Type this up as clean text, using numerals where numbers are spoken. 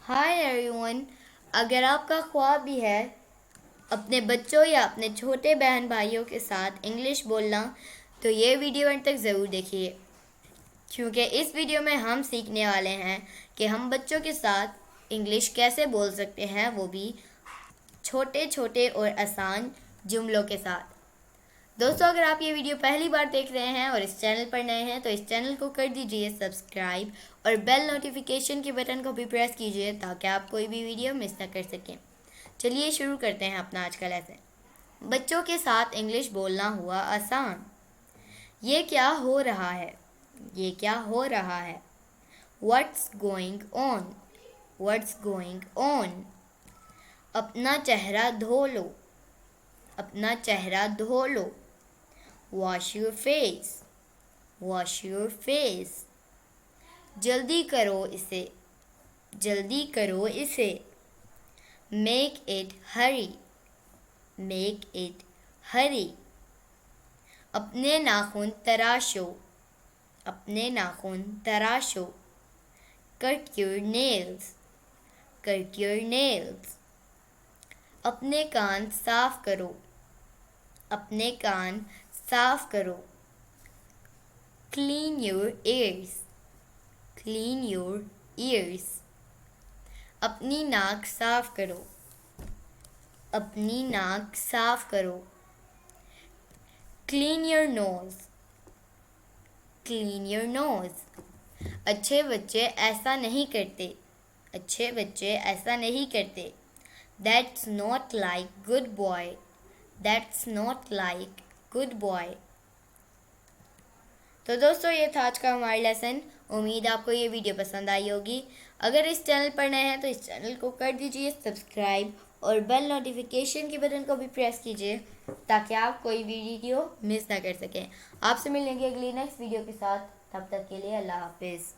Hi everyone. अगर आपका ख्वाब भी है अपने बच्चों या अपने छोटे बहन भाइयों के साथ इंग्लिश बोलना, तो ये वीडियो अंत तक ज़रूर देखिए, क्योंकि इस वीडियो में हम सीखने वाले हैं कि हम बच्चों के साथ इंग्लिश कैसे बोल सकते हैं, वो भी छोटे छोटे और आसान जुमलों के साथ। दोस्तों, अगर आप ये वीडियो पहली बार देख रहे हैं और इस चैनल पर नए हैं तो इस चैनल को कर दीजिए सब्सक्राइब और बेल नोटिफिकेशन के बटन को भी प्रेस कीजिए ताकि आप कोई भी वीडियो मिस ना कर सकें। चलिए शुरू करते हैं अपना आज का लेसन। बच्चों के साथ इंग्लिश बोलना हुआ आसान। ये क्या हो रहा है? ये क्या हो रहा है? What's going on? What's going on? अपना चेहरा धो लो। अपना चेहरा धो लो। Wash your face. Wash your face. जल्दी करो इसे। जल्दी करो इसे। Make it hurry. Make it hurry. अपने नाखून तराशो। अपने नाखून तराशो। Cut your nails. Cut your nails. अपने कान साफ करो। अपने कान साफ करो। Clean your ears. Clean your ears. अपनी नाक साफ करो। अपनी नाक साफ करो। Clean your nose. Clean your nose. अच्छे बच्चे ऐसा नहीं करते। अच्छे बच्चे ऐसा नहीं करते। That's not like good boy. That's not like good boy. तो दोस्तों, ये था आज का हमारा लेसन। उम्मीद आपको ये वीडियो पसंद आई होगी। अगर इस चैनल पर नए हैं तो इस चैनल को कर दीजिए सब्सक्राइब और बेल नोटिफिकेशन के बटन को भी प्रेस कीजिए ताकि आप कोई भी वीडियो मिस ना कर सकें। आपसे मिलेंगे अगली नेक्स्ट वीडियो के साथ। तब तक के लिए अल्लाह हाफिज़।